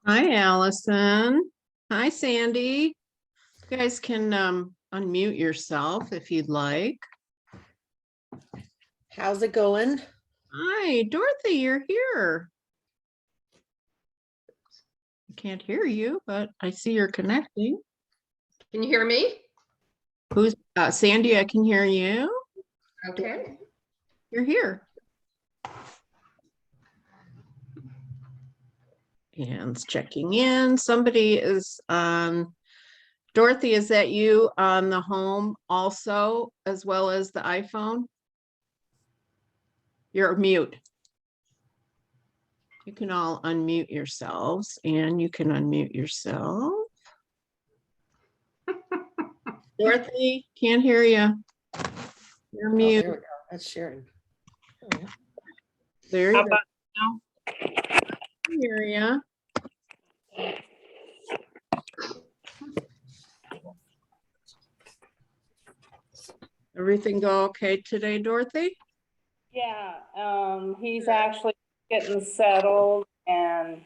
Hi, Allison. Hi, Sandy. You guys can unmute yourself if you'd like. How's it going? Hi, Dorothy, you're here. I can't hear you, but I see you're connecting. Can you hear me? Who's Sandy? I can hear you. Okay. You're here. Hands checking in. Somebody is on. Dorothy, is that you on the home also, as well as the iPhone? You're mute. You can all unmute yourselves, and you can unmute yourself. Dorothy, can't hear you. You're Oh, mute. there we go. That's Sharon. There How you go. about now? I hear you. Everything go okay today, Dorothy? Yeah, he's actually getting settled and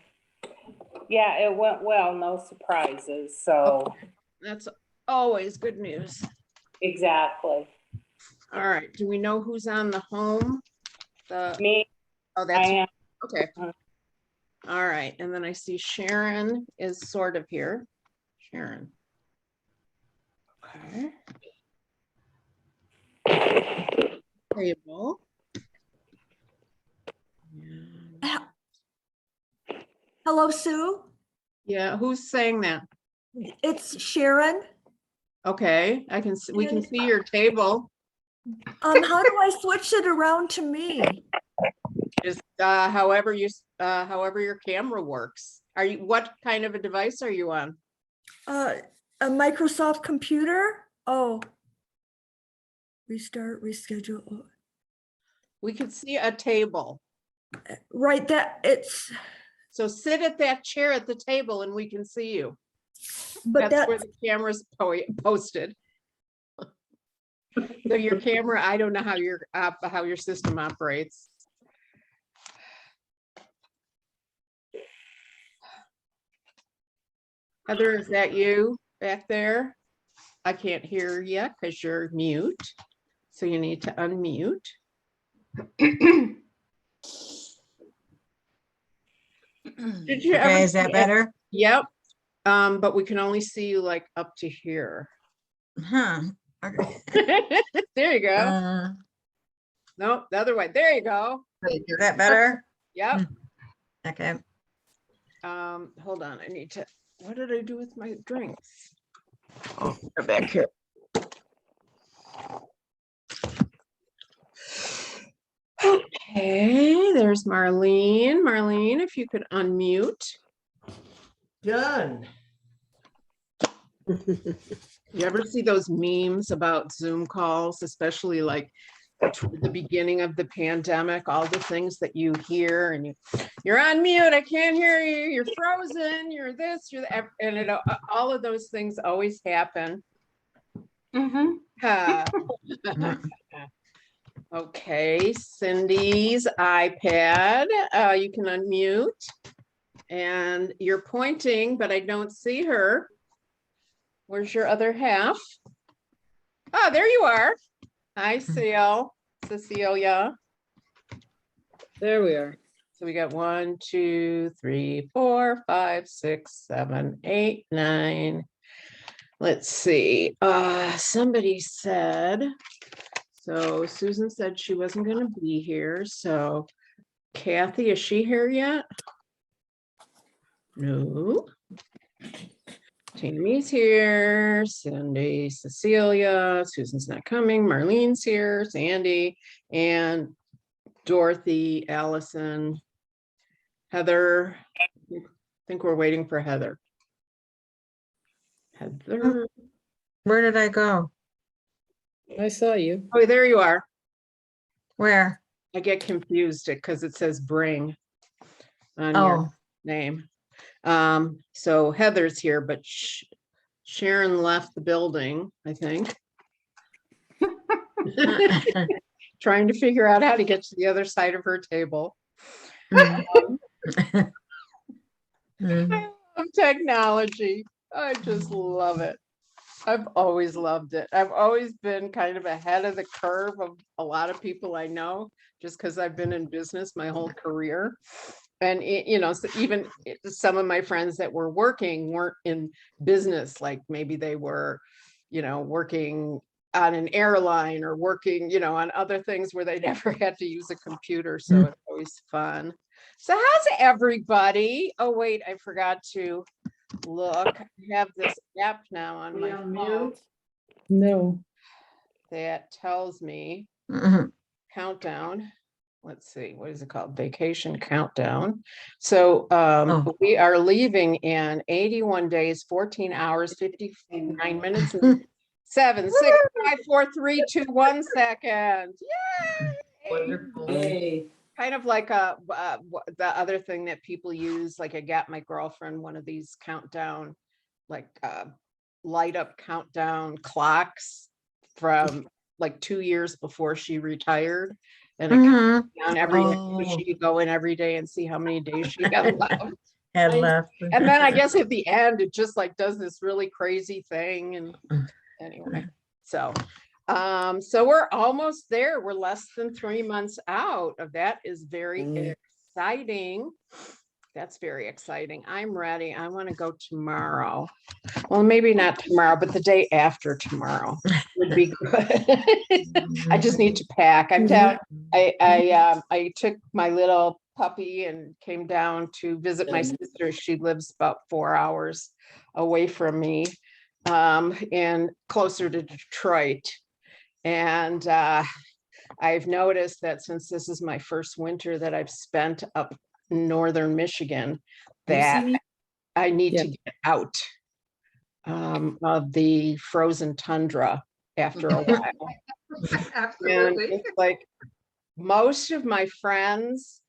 yeah, it went well, no surprises, so That's always good news. exactly. All right, do we know who's on the home? Me, Oh, I that's, am, okay. All right, and then I see Sharon is sort of here. Sharon. Okay. Table. Hello, Sue. Yeah, who's saying that? It's Sharon. Okay, I can see, we can see your table. How do I switch it around to me? Just however your camera works. Are you, what kind of a device are you on? A Microsoft computer? Oh. Restart, reschedule. Oh, We could see a table. right, that it's, So sit at that chair at the table and we can see you. but That's where that's, the camera's posted. So your camera, I don't know how your system operates. Heather, is that you back there? I can't hear you because you're mute. So you need to unmute. Did you ever? Okay, is that better? Yep. But we can only see you like up to here. Huh. Okay. There you go. Nope, the other way. There you go. Wait, is that better? Yep. Okay. Hold on. I need to, what did I do with my drinks? Oh, they're back here. Okay, there's Marlene. Marlene, if you could unmute. Done. You ever see those memes about Zoom calls, especially like toward the beginning of the pandemic, all the things that you hear and you're on mute, I can't hear you, you're frozen, you're this, you're that, and it, all of those things always happen. Okay, Cindy's iPad, you can unmute. And you're pointing, but I don't see her. Where's your other half? Oh, there you are. Hi, Cecilia. There we are. So we got 1, 2, 3, 4, 5, 6, 7, 8, 9. Let's see. Somebody said, so Susan said she wasn't going to be here. So Kathy, is she here yet? No. Tammy's here, Cindy, Cecilia, Susan's not coming, Marlene's here, Sandy, and Dorothy, Allison, Heather. I think we're waiting for Heather. Heather. Where did I go? I saw you. Oh, there you are. Where? I get confused because it says bring on your Oh, name. So Heather's here, but Sharon left the building, I think. Trying to figure out how to get to the other side of her table. Mm. I love technology. I just love it. I've always loved it. I've always been kind of ahead of the curve of a lot of people I know, just because I've been in business my whole career. And so even some of my friends that were working weren't in business, like maybe they were, working on an airline or working, on other things where they never had to use a computer. So it's always fun. So how's everybody? Oh, wait, I forgot to look. I have this app now on my phone No. that tells me Mhm. countdown. Let's see, what is it called? Vacation countdown. So Oh. we are leaving in 81 days, 14 hours, 59 minutes, and 7, 6, 5, 4, 3, 2, 1 second. Yay! Hey. Kind of like the other thing that people use, like I got my girlfriend one of these countdown, like light up countdown clocks from like 2 years before she retired. And it Mhm. on every day, so Oh. she could go in every day and see how many days she had left. Had I- left. And then I guess at the end, it just like does this really crazy thing. And anyway, so we're almost there. We're less than 3 months out of that. Is very exciting. That's very exciting. I'm ready. I want to go tomorrow. Well, maybe not tomorrow, but the day after tomorrow would be good. I just need to pack. I'm down. I took my little puppy and came down to visit my sister. She lives about 4 hours away from me, and closer to Detroit. And I've noticed that since this is my first winter that I've spent up in northern Michigan, that I need to get out of the frozen tundra after a while. And it's like most of my friends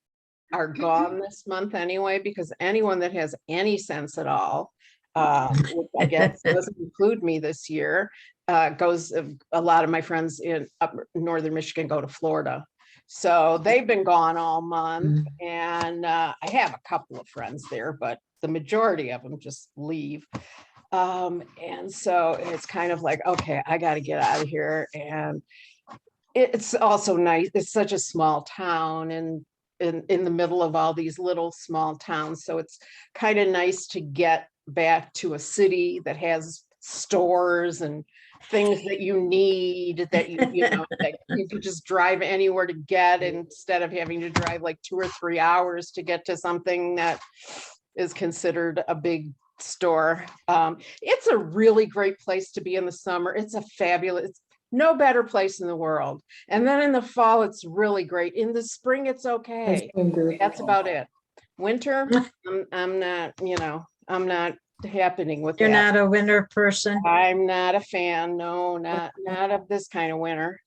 are gone this month anyway, because anyone that has any sense at all, which I guess doesn't include me this year, goes, a lot of my friends in up northern Michigan go to Florida. So they've been gone all month, and I have a couple of friends there, but the majority of them just leave. And so it's kind of like, okay, I got to get out of here. And it's also nice. It's such a small town and in the middle of all these little small towns. So it's kind of nice to get back to a city that has stores and things that you need, that that you could just drive anywhere to get, instead of having to drive like 2 or 3 hours to get to something that is considered a big store. It's a really great place to be in the summer. It's no better place in the world. And then in the fall, it's really great. In the spring, it's okay. That's about it. Winter, I'm not, I'm not happening with You're that. not a winter person. I'm not a fan. No, not of this kind of winter.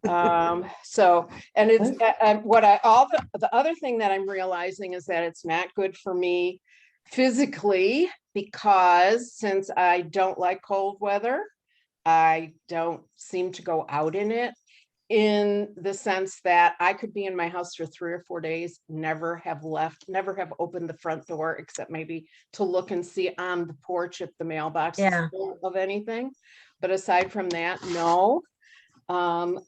So, and it's the other thing that I'm realizing is that it's not good for me physically, because since I don't like cold weather, I don't seem to go out in it, in the sense that I could be in my house for 3 or 4 days, never have opened the front door, except maybe to look and see on the porch if the mailbox is full of anything. But aside from that, no.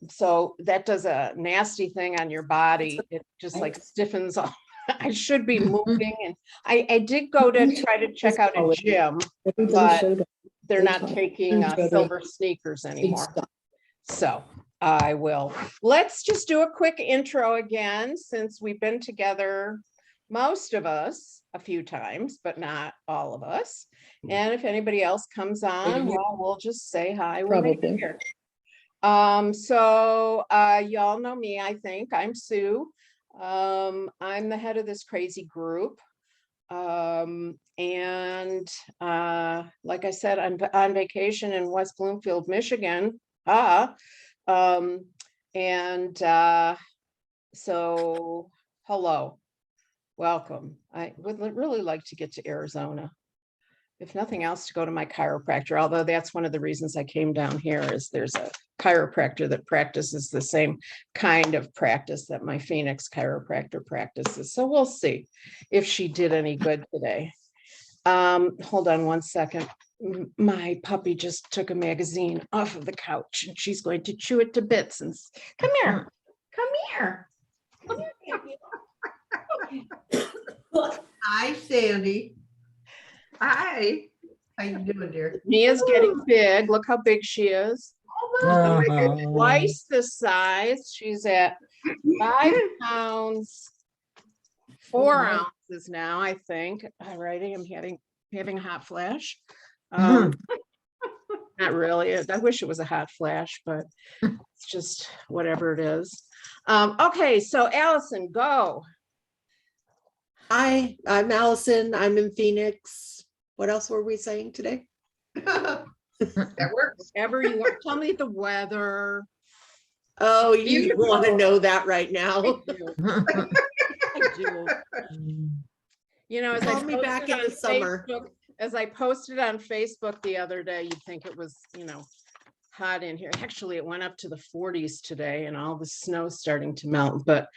So that does a nasty thing on your body. It just like stiffens up. I should be moving, and I did go to try to check out a gym, but they're not taking silver sneakers anymore. So I will. Let's just do a quick intro again, since we've been together, most of us, a few times, but not all of us. And if anybody else comes on, well, we'll just say hi when they get here. So y'all know me, I think. I'm Sue. I'm the head of this crazy group. And like I said, I'm on vacation in West Bloomfield, Michigan. So hello, welcome. I would really like to get to Arizona, if nothing else, to go to my chiropractor, although that's one of the reasons I came down here, is there's a chiropractor that practices the same kind of practice that my Phoenix chiropractor practices. So we'll see if she did any good today. Hold on one second. My puppy just took a magazine off of the couch and she's going to chew it to bits and come here, come here. Come here, baby. Hi, Sandy. Hi. How you doing, dear? Mia's getting big. Look how big she is. Uh-huh. Twice the size. She's at 5 pounds, 4 ounces now, I think. Alrighty, I'm having a hot flash. Not really. I wish it was a hot flash, but it's just whatever it is. Okay, so Allison, go. Hi, I'm Allison. I'm in Phoenix. What else were we saying today? That works. Whatever you want. Tell me the weather. Oh, you want to know that right now? I do. You know, as I Call me back posted in on the summer. Facebook- As I posted on Facebook the other day, you'd think it was, hot in here. Actually, it went up to the 40s today and all the snow's starting to melt, but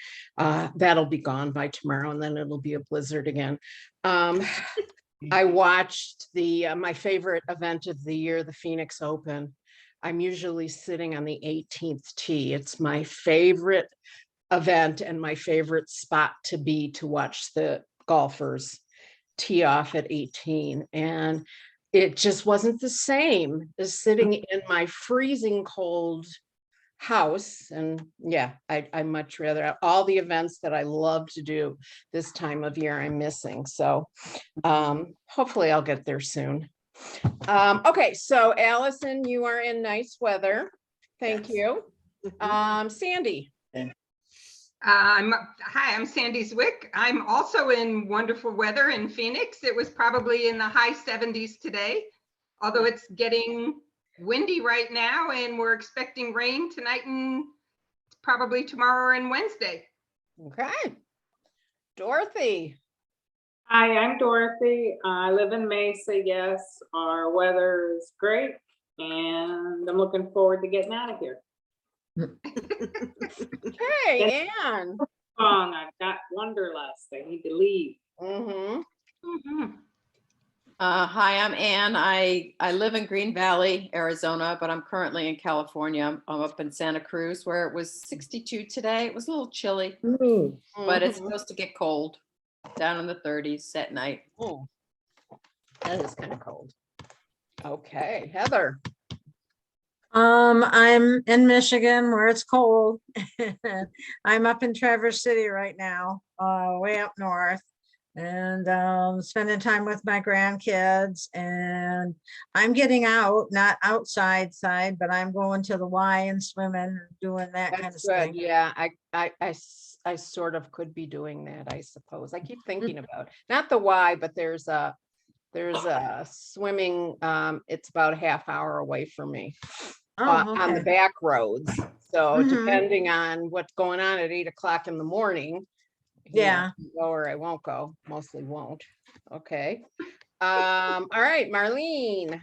that'll be gone by tomorrow and then it'll be a blizzard again. I watched my favorite event of the year, the Phoenix Open. I'm usually sitting on the 18th tee. It's my favorite event and my favorite spot to be to watch the golfers tee off at 18. And it just wasn't the same as sitting in my freezing cold house. And yeah, I much rather all the events that I love to do this time of year I'm missing. So hopefully I'll get there soon. Okay, so Allison, you are in nice weather. Thank you. Sandy. Hi, I'm Sandy Zwick. I'm also in wonderful weather in Phoenix. It was probably in the high 70s today, although it's getting windy right now and we're expecting rain tonight and probably tomorrow and Wednesday. Okay. Dorothy. Hi, I'm Dorothy. I live in Mesa. Yes, our weather is great and I'm looking forward to getting out of here. Okay, Anne. I've got Wanderlust. I need to leave. Mm-hmm. Mhm. Hi, I'm Ann. I live in Green Valley, Arizona, but I'm currently in California. I'm up in Santa Cruz where it was 62 today. It was a little chilly, but it's supposed to get cold down in the 30s at night. Oh, that is kind of cold. Okay, Heather. I'm in Michigan where it's cold. I'm up in Traverse City right now, way up north. And spending time with my grandkids, and I'm getting out, not outside, but I'm going to the Y and swimming and doing that kind of That's good. thing. Yeah, I sort of could be doing that, I suppose. I keep thinking about not the Y, but there's a swimming. It's about a half hour away from me Oh, on the okay. back roads. So Mhm. depending on what's going on at 8 o'clock in the morning. Yeah. Go or I won't go. Mostly won't. Okay. All right, Marlene.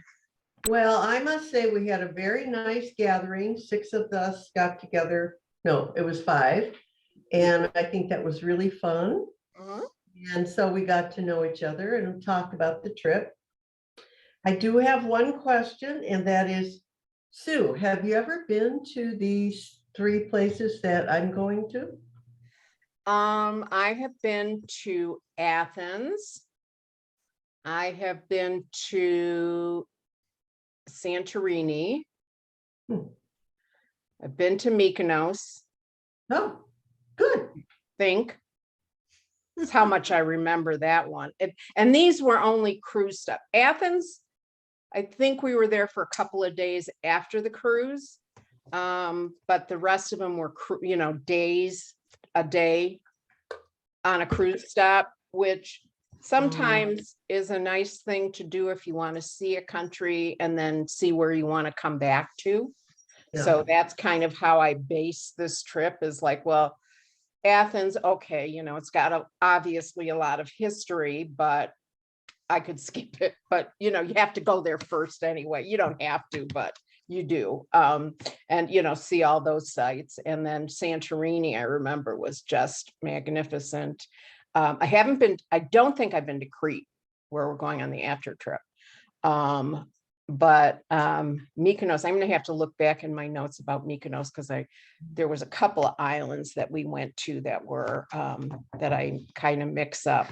Well, I must say we had a very nice gathering. 6 of us got together. No, it was 5. And I think that was really fun. Mhm. And so we got to know each other and talk about the trip. I do have one question, and that is, Sue, have you ever been to these 3 places that I'm going to? I have been to Athens. I have been to Santorini. Hmm. I've been to Mykonos, Oh, good. think. That's how much I remember that one. And these were only cruise stuff. Athens, I think we were there for a couple of days after the cruise. But the rest of them were, days, a day on a cruise stop, which sometimes is a nice thing to do if you want to see a country and then see where you want to come back to. Yeah. So that's kind of how I base this trip, is like, well, Athens, okay, it's got obviously a lot of history, but I could skip it. But you have to go there first anyway. You don't have to, but you do. And see all those sites. And then Santorini, I remember, was just magnificent. I don't think I've been to Crete. where we're going on the after trip. But Mykonos, I'm gonna have to look back in my notes about Mykonos because there was a couple of islands that we went to that were that I kind of mix up.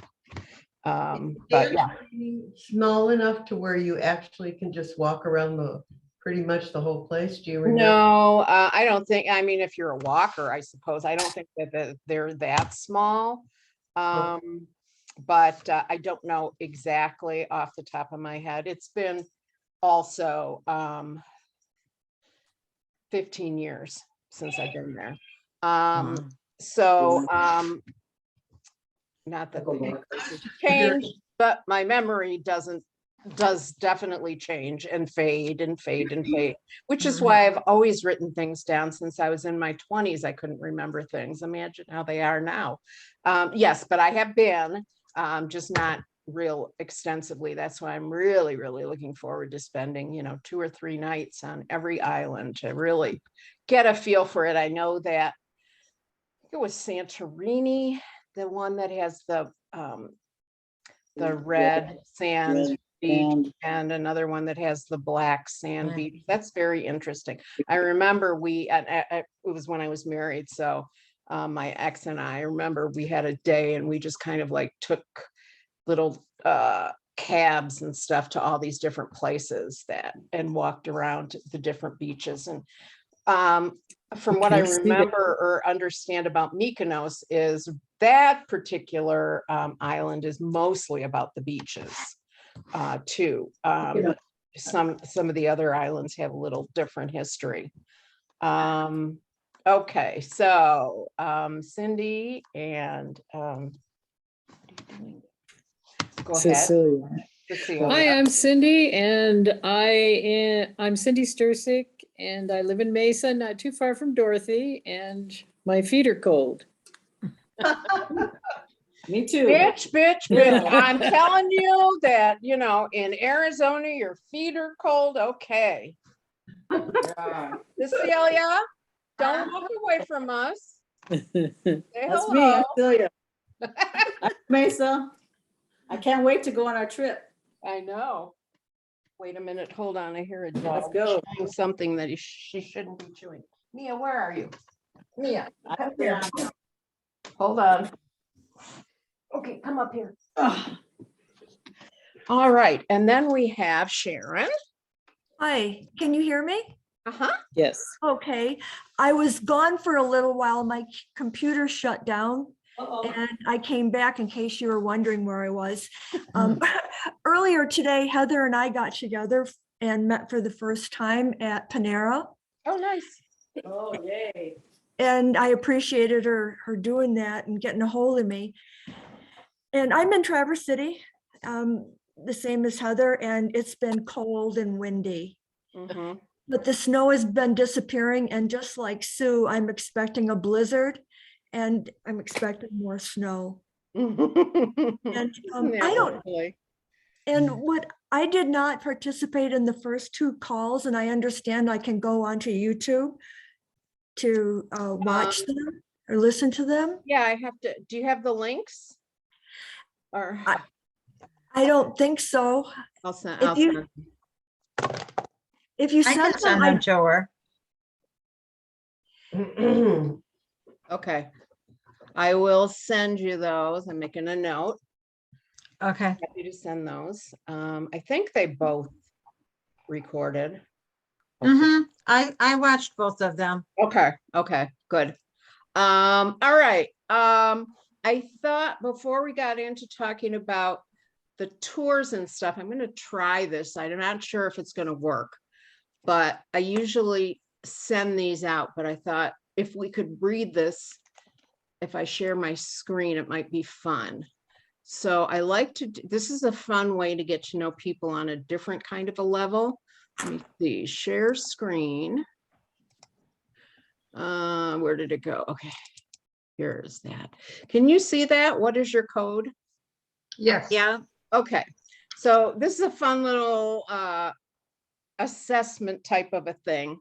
But yeah, Small enough to where you actually can just walk around pretty much the whole place. Do you remember? no, I don't think, I mean, if you're a walker, I suppose, I don't think that they're that small. But I don't know exactly off the top of my head. It's been also 15 years since I've been there. So not that things have changed, but my memory does definitely change and fade and fade and fade, which is why I've always written things down since I was in my 20s. I couldn't remember things. Imagine how they are now. Yes, but I have been just not real extensively. That's why I'm really, really looking forward to spending, 2 or 3 nights on every island to really get a feel for it. I know that it was Santorini, the one that has the red sand beach, and another one that has the black sand beach. That's very interesting. I remember it was when I was married. So my ex and I remember we had a day and we just kind of like took little cabs and stuff to all these different places and walked around the different beaches. And from what I remember or understand about Mykonos is that particular island is mostly about the beaches too. Some of the other islands have a little different history. Okay, so Cindy and go ahead. Cecilia. Cecilia. Hi, I'm Cindy, and I'm Cindy Stursick, and I live in Mesa, not too far from Dorothy, and my feet are cold. Me too. Bitch. I'm telling you that, in Arizona, your feet are cold. Okay. Cecilia, don't walk away from us. Say That's me, hello. I'm Celia. Mesa. I can't wait to go on our trip. I know. Wait a minute, hold on. I hear a Let's dog go. chewing something that she shouldn't be chewing. Mia, where are you? Mia, come here. Hold on. Okay, come up here. All right, and then we have Sharon. Hi, can you hear me? Uh-huh. Yes. Okay, I was gone for a little while. My computer shut down Uh-oh. and I came back in case you were wondering where I was. Earlier today, Heather and I got together and met for the first time at Panera. Oh, nice. Oh, yay. And I appreciated her doing that and getting a hold of me. And I'm in Traverse City, the same as Heather, and it's been cold and windy. Mhm. But the snow has been disappearing, and just like Sue, I'm expecting a blizzard and I'm expecting more snow. And Isn't that I don't, lovely? and what I did not participate in the first 2 calls, and I understand I can go onto YouTube to watch them or listen to them. Yeah, I have to. Do you have the links? Or I don't think so. I'll send. If you I send can send them, them to her. Okay. I will send you those. I'm making a note. Okay. Happy to send those. I think they both recorded. I watched both of them. Okay, good. All right. I thought before we got into talking about the tours and stuff, I'm going to try this. I'm not sure if it's going to work, but I usually send these out, but I thought if we could read this, if I share my screen, it might be fun. So I like to, this is a fun way to get to know people on a different kind of a level. Let me see, share screen. Where did it go? Okay, here's that. Can you see that? What is your code? Yes. Yeah. Okay. So this is a fun little assessment type of a thing.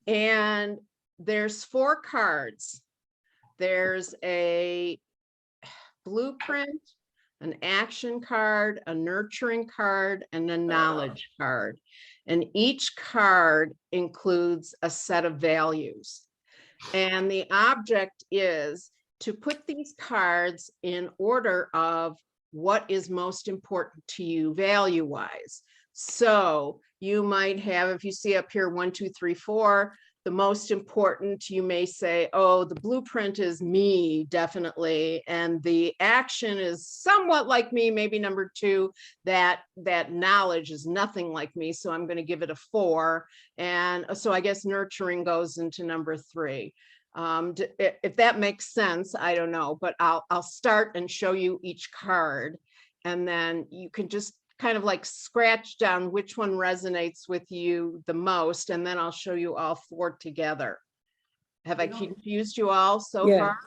And there's 4 cards. There's a blueprint, an action card, a nurturing card, and a knowledge card. And each card includes a set of values. And the object is to put these cards in order of what is most important to you value-wise. So you might have, if you see up here, 1, 2, 3, 4, the most important, you may say, oh, the blueprint is me, definitely. And the action is somewhat like me, maybe number 2, that knowledge is nothing like me. So I'm going to give it a 4. And so I guess nurturing goes into number 3. If that makes sense, I don't know, but I'll start and show you each card. And then you can just kind of like scratch down which one resonates with you the most, and then I'll show you all 4 together. Have I confused you all so Yeah. far?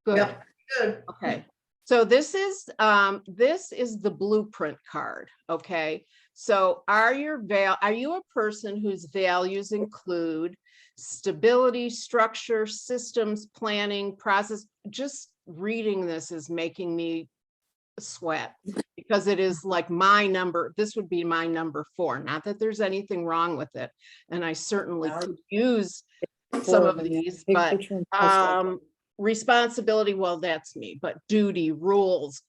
Good. Yep. Good. Okay. So this is the blueprint card. Okay. So are you a person whose values include stability, structure, systems, planning, process? Just reading this is making me sweat, because it is like my number. This would be my number 4. Not that there's anything wrong with it, and I certainly could use some of these, but responsibility, well, that's me. But duty, rules,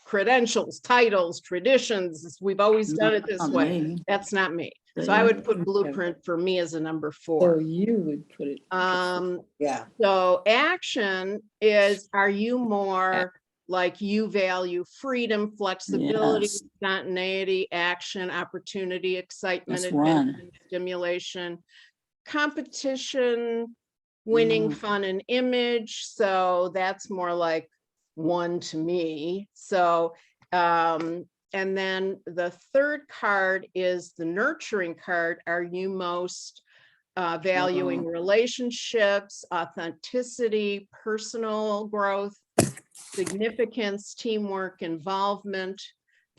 credentials, titles, traditions, we've always done it this way. That's not me. So I would put blueprint for me as a number 4. So you would put it. Yeah. So action is, are you more like you value freedom, flexibility, Yes. spontaneity, action, opportunity, excitement, That's one. adventure, stimulation, competition, winning, fun, and image. So that's more like 1 to me. So, and then the third card is the nurturing card. Are you most valuing relationships, authenticity, personal growth, significance, teamwork, involvement,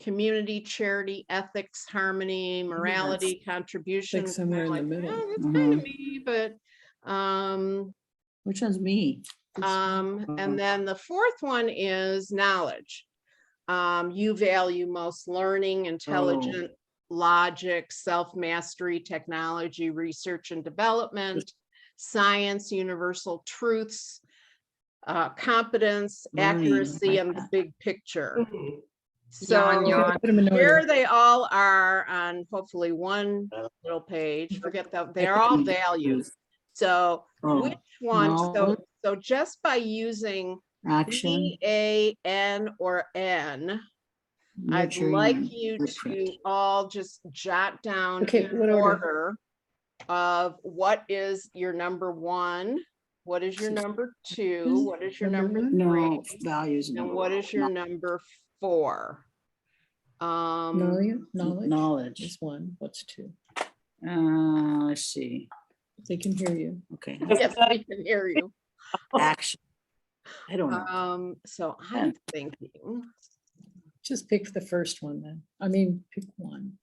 community, charity, ethics, harmony, morality, contribution? somewhere in the middle. That's kind of me, but Which one's me? and then the 4th one is knowledge. You value most learning, intelligent, logic, self-mastery, technology, research and development, science, universal truths, competence, Learning, accuracy, like and the that. big picture. Mhm. So Yawn. Put 'em in here order. they all are on hopefully one little page. Forget that, they're all values. So which one? So just by using Action. E, A, N, or N, I'd nurturing, like and you blueprint. to all just jot down Okay, in what order? order of what is your number 1, what is your number 2, what is your Number number one? 3, No, values. and number what one. is your number 4? Knowledge Knowledge. is 1. What's 2? Let's see. They can hear you. Okay, Yes, I can hear you. action. I don't know. So I'm thinking, Just pick the first one then. I mean, pick one.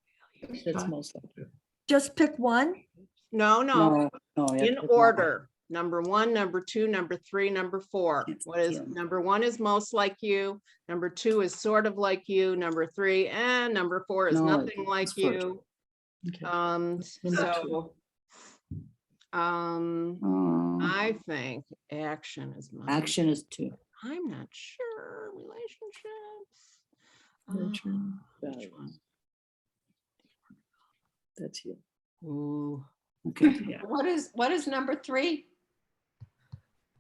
That's most likely. Just pick one. no, No, yeah, in pick one. order. Number 1, number 2, number 3, number 4. Yes, What is, yeah. number 1 is most like you, number 2 is sort of like you, number 3, and number 4 is No, nothing like it's first. you. Okay. So, I think action is mine. Action is 2. I'm not sure. Relationships. Nurturing, Which values. one? That's you. Ooh. Okay, yeah. What is number 3?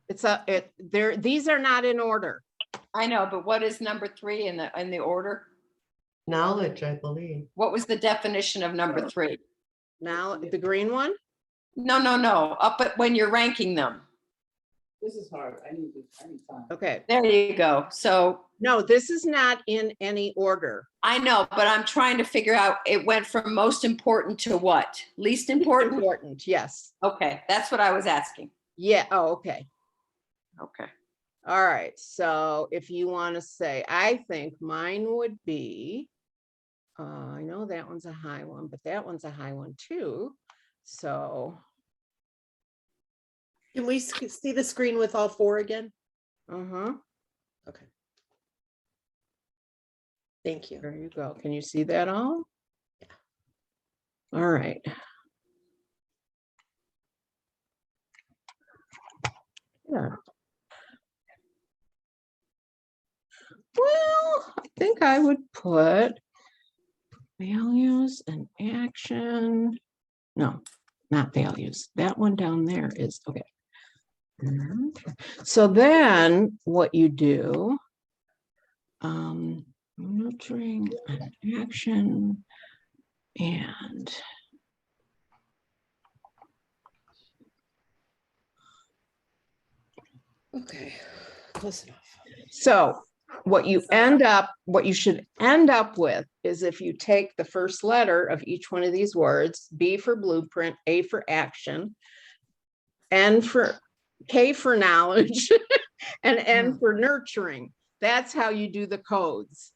These are not in order. I know, but what is number 3 in the order? Knowledge, I believe. What was the definition of number 3? Now, the green one? No. Up at when you're ranking them. This is hard. I need time. Okay. There you go. So No, this is not in any order. I know, but I'm trying to figure out, it went from most important to what? Least important? Important, yes. Okay, that's what I was asking. Yeah, oh, okay. Okay. All right, so if you want to say, I think mine would be, I know that one's a high one, but that one's a high one too. So, Can we see the screen with all 4 again? uh-huh. Okay. Thank you. There you go. Can you see that all? All right. Yeah. Well, I think I would put values and action. No, not values. That one down there is, okay. So then what you do, nurturing and action and Okay, close enough. so what you should end up with is if you take the first letter of each one of these words, B for blueprint, A for action, N for K for knowledge, and N for nurturing. That's how you do the codes.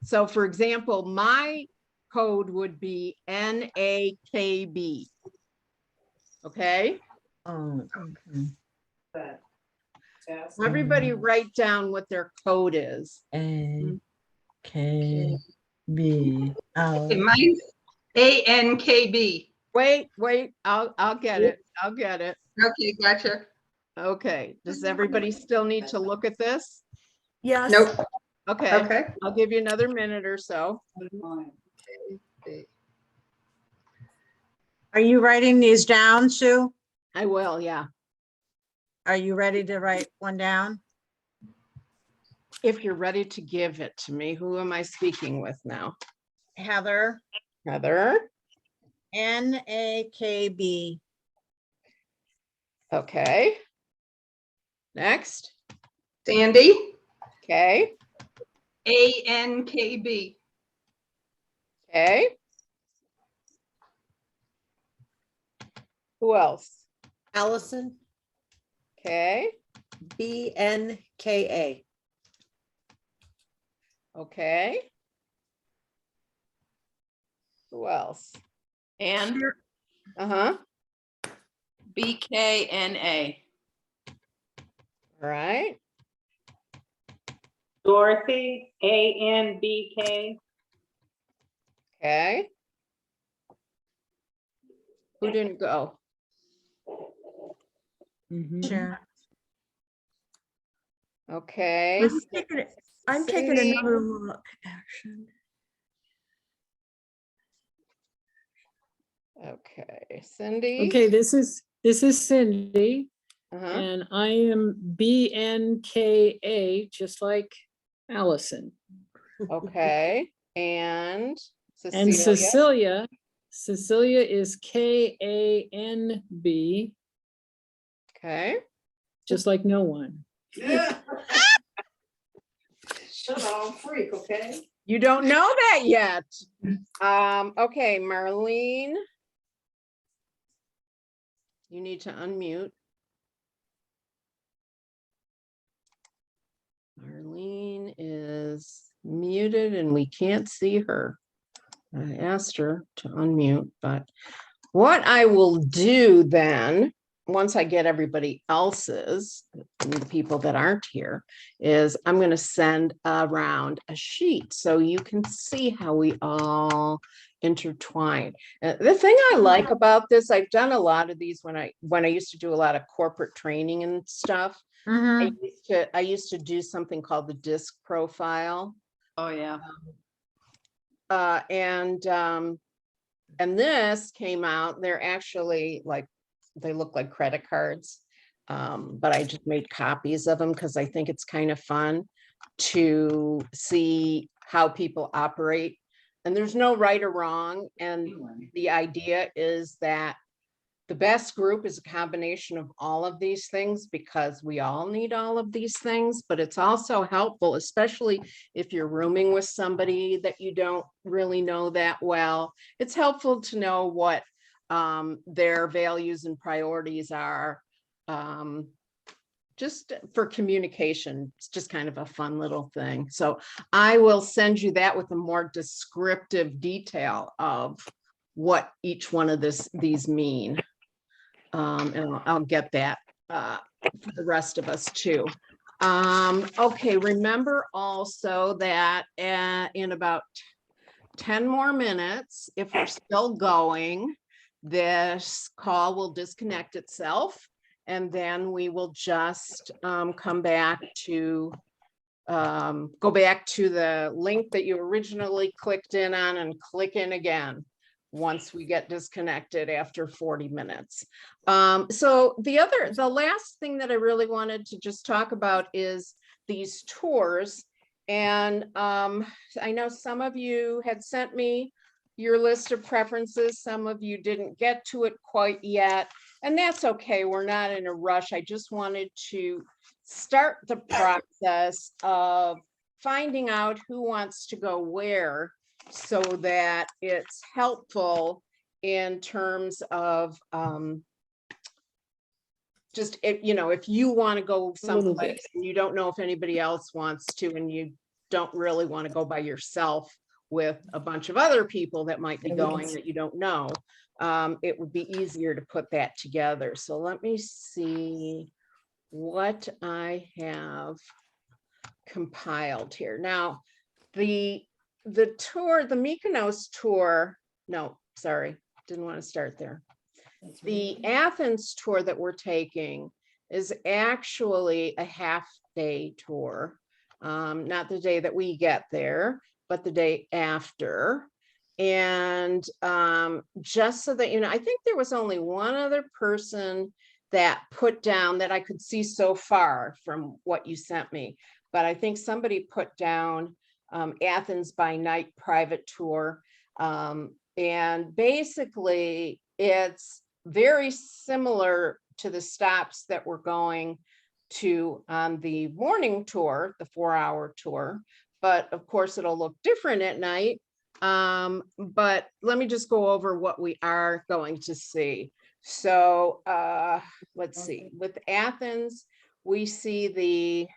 So for example, my code would be NAKB. Okay, Oh, okay. everybody write down what their code is. A, K, B, Okay, L. mine's ANKB. Wait, I'll get it. I'll get it. Okay, gotcha. Okay, does everybody still need to look at this? Yes. Nope. Okay, Okay. I'll give you another minute or so. Are you writing these down, Sue? I will, yeah. Are you ready to write one down? If you're ready to give it to me, who am I speaking with now? Heather, Heather? NAKB. Okay. Next, Sandy, okay, ANKB. okay. Who else? Allison, Okay, BNKA. okay. Who else? And Uh-huh, BKNA. all right, Dorothy, ANBK. okay. Who didn't go? Sure. Okay. I'm taking Cindy? another look. Action. Okay, Cindy? Okay, this is Cindy, Uh-huh, and I am BNKA, just like Allison. okay, and And Cecilia? Cecilia is KANB, Okay, just like no one. Shut up, freak, okay? you don't know that yet. Okay, Marlene. You need to unmute. Marlene is muted and we can't see her. I asked her to unmute, but what I will do then, once I get everybody else's, and the people that aren't here, is I'm going to send around a sheet so you can see how we all intertwine. The thing I like about this, I've done a lot of these when I used to do a lot of corporate training and stuff. Mhm. I used to do something called the DISC profile. Oh, yeah. And this came out, they're actually like, they look like credit cards. But I just made copies of them because I think it's kind of fun to see how people operate. And there's no right or wrong. And the idea is that the best group is a combination of all of these things because we all need all of these things, but it's also helpful, especially if you're rooming with somebody that you don't really know that well. It's helpful to know what their values and priorities are. Just for communication, it's just kind of a fun little thing. So I will send you that with a more descriptive detail of what each one of these mean. And I'll get that for the rest of us too. Okay, remember also that in about 10 more minutes, if we're still going, this call will disconnect itself. And then we will just come back to go back to the link that you originally clicked in on and click in again once we get disconnected after 40 minutes. So the last thing that I really wanted to just talk about is these tours. And I know some of you had sent me your list of preferences. Some of you didn't get to it quite yet, and that's okay. We're not in a rush. I just wanted to start the process of finding out who wants to go where so that it's helpful in terms of just if you want to go someplace and you don't know if anybody else wants to, and you don't really want to go by yourself with a bunch of other people that might be going that you don't know, it would be easier to put that together. So let me see what I have compiled here. Now, the tour, the Mykonos tour, no, sorry, didn't want to start there. The Athens tour that we're taking is actually a half-day tour, not the day that we get there, but the day after. And just so that, I think there was only one other person that put down that I could see so far from what you sent me, but I think somebody put down Athens by night private tour. And basically it's very similar to the stops that we're going to on the morning tour, the 4-hour tour, but of course it'll look different at night. But let me just go over what we are going to see. So let's see, with Athens, we see the,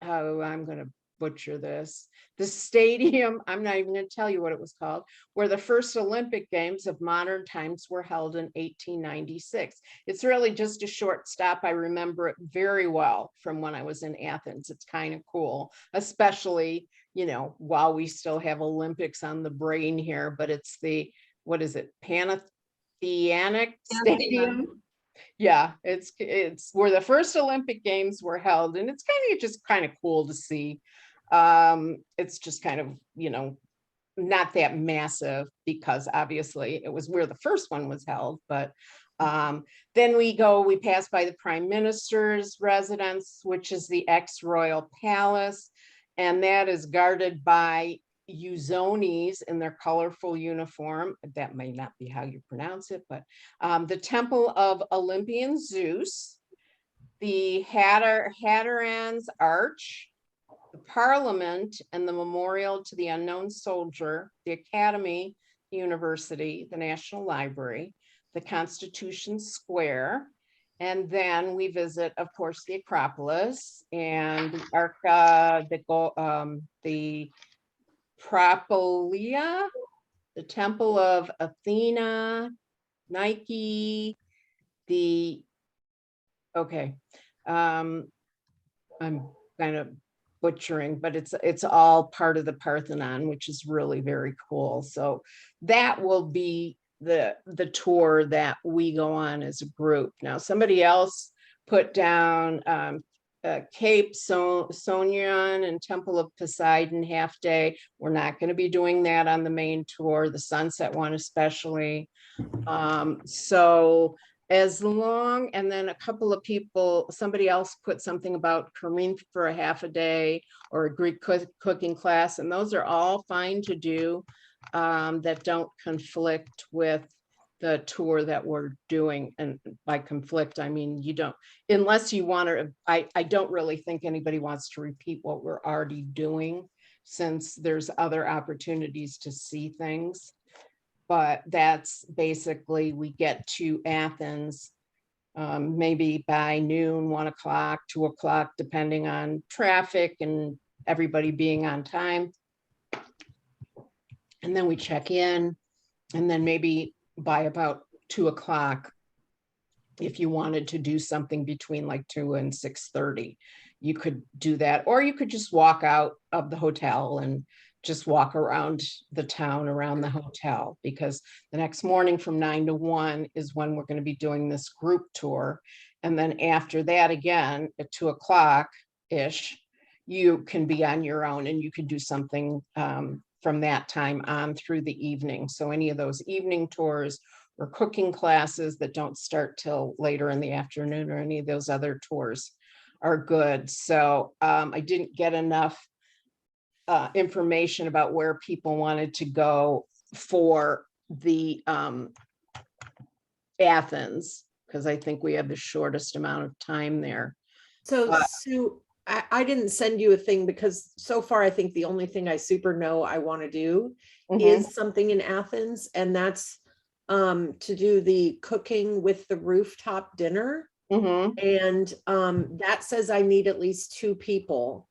oh, I'm going to butcher this, the stadium, I'm not even going to tell you what it was called, where the first Olympic Games of modern times were held in 1896. It's really just a short stop. I remember it very well from when I was in Athens. It's kind of cool, especially, while we still have Olympics on the brain here, but it's the, what is it, Pantheonic Stadium? Yeah, it's where the first Olympic Games were held, and it's just kind of cool to see. It's just kind of, not that massive because obviously it was where the first one was held, but then we pass by the Prime Minister's residence, which is the ex-royal palace, and that is guarded by Uzonis in their colorful uniform. That may not be how you pronounce it, but the Temple of Olympian Zeus, the Hatteran's Arch, the Parliament and the Memorial to the Unknown Soldier, the Academy University, the National Library, the Constitution Square, and then we visit, of course, the Acropolis and the Propolia, the Temple of Athena, Nike, I'm kind of butchering, but it's all part of the Parthenon, which is really very cool. So that will be the tour that we go on as a group. Now, somebody else put down Cape Sonion and Temple of Poseidon half day. We're not going to be doing that on the main tour, the sunset one especially. So as long, and then a couple of people, somebody else put something about Corinth for a half a day or a Greek cooking class, and those are all fine to do, that don't conflict with the tour that we're doing. And by conflict, I mean, you don't, unless you want to, I don't really think anybody wants to repeat what we're already doing, since there's other opportunities to see things. But that's basically, we get to Athens maybe by noon, 1 o'clock, 2 o'clock, depending on traffic and everybody being on time. And then we check in, and then maybe by about 2 o'clock, if you wanted to do something between like 2 and 6:30, you could do that, or you could just walk out of the hotel and just walk around the town around the hotel, because the next morning from 9 to 1 is when we're going to be doing this group tour. And then after that, again, at 2 o'clock-ish, you can be on your own and you can do something from that time on through the evening. So any of those evening tours or cooking classes that don't start till later in the afternoon, or any of those other tours are good. So I didn't get enough information about where people wanted to go for the Athens, because I think we have the shortest amount of time there. So Sue, I didn't send you a thing because so far I think the only thing I super know I want to do is something in Athens, and that's to do the cooking with the rooftop dinner. And that says I need at least 2 people.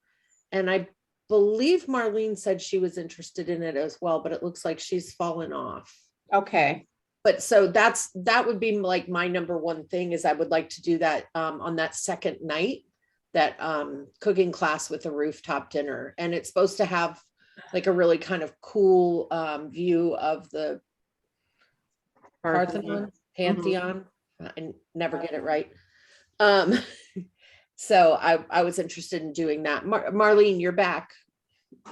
And I believe Marlene said she was interested in it as well, but it looks like she's fallen off. Okay. But so that would be like my number one thing, is I would like to do that on that second night, that cooking class with a rooftop dinner. And it's supposed to have like a really kind of cool view of the Parthenon, Pantheon. I never get it right. So I was interested in doing that. Marlene, you're back.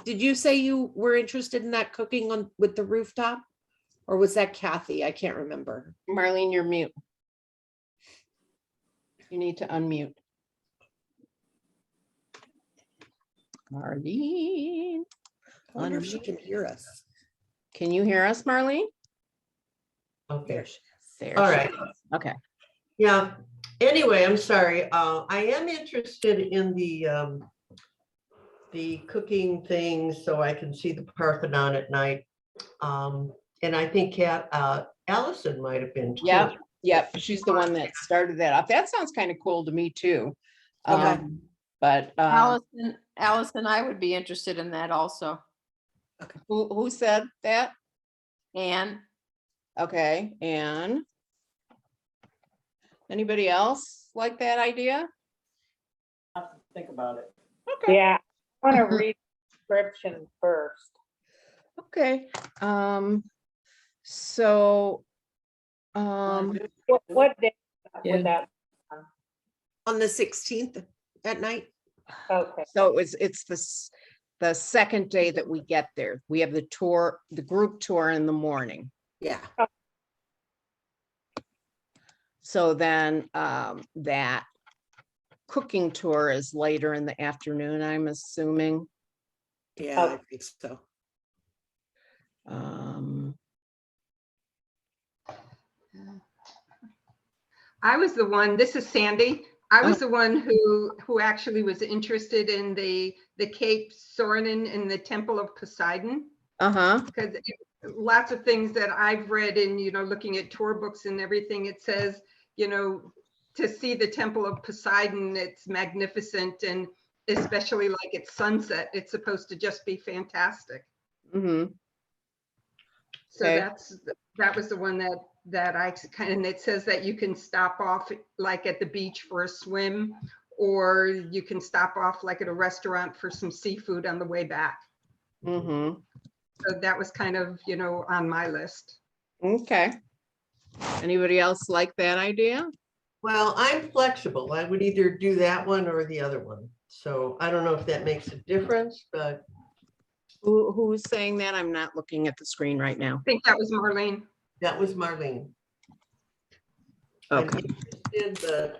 Did you say you were interested in that cooking on with the rooftop? Or was that Kathy? I can't remember. Marlene, you're mute. You need to unmute. Marlene. I wonder if she can hear us. Can you hear us, Marlene? Okay. There she is. There All she right. is. Okay. Yeah. Anyway, I'm sorry. I am interested in the cooking thing, so I can see the Parthenon at night. And I think Allison might have been too. Yep. Yep. She's the one that started that off. That sounds kind of cool to me too. But Allison, I would be interested in that also. who said that? And Okay. And anybody else like that idea? Think about it. Okay. Yeah, I want to read the description first. Okay. So What day Yeah. would that? On the 16th at night? Okay. so it's the second day that we get there. We have the tour, the group tour in the morning. Yeah. So then that cooking tour is later in the afternoon, I'm assuming. Yeah, I think so. I was the one, this is Sandy. I was the one who actually was interested in the Cape Sorenin and the Temple of Poseidon. Because lots of things that I've read in, looking at tour books and everything, it says, to see the Temple of Poseidon, it's magnificent. And especially like at sunset, it's supposed to just be fantastic. So Okay. that was the one that I kind of, and it says that you can stop off like at the beach for a swim, or you can stop off like at a restaurant for some seafood on the way back. So that was kind of, on my list. Okay. Anybody else like that idea? Well, I'm flexible. I would either do that one or the other one. So I don't know if that makes a difference, but Who's saying that? I'm not looking at the screen right now. I think that was Marlene. that was Marlene. Okay. I'm interested,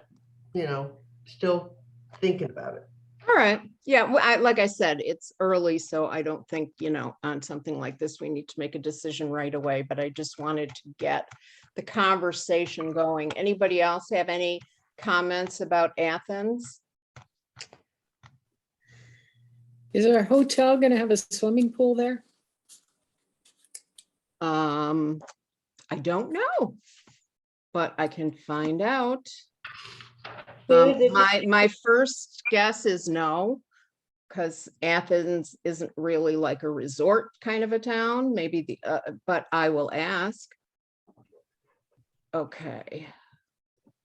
but, still thinking about it. All right. Yeah. Well, like I said, it's early, so I don't think, on something like this, we need to make a decision right away, but I just wanted to get the conversation going. Anybody else have any comments about Athens? Is our hotel gonna have a swimming pool there? I don't know, but I can find out. My first guess is no, because Athens isn't really like a resort kind of a town, maybe but I will ask. Okay.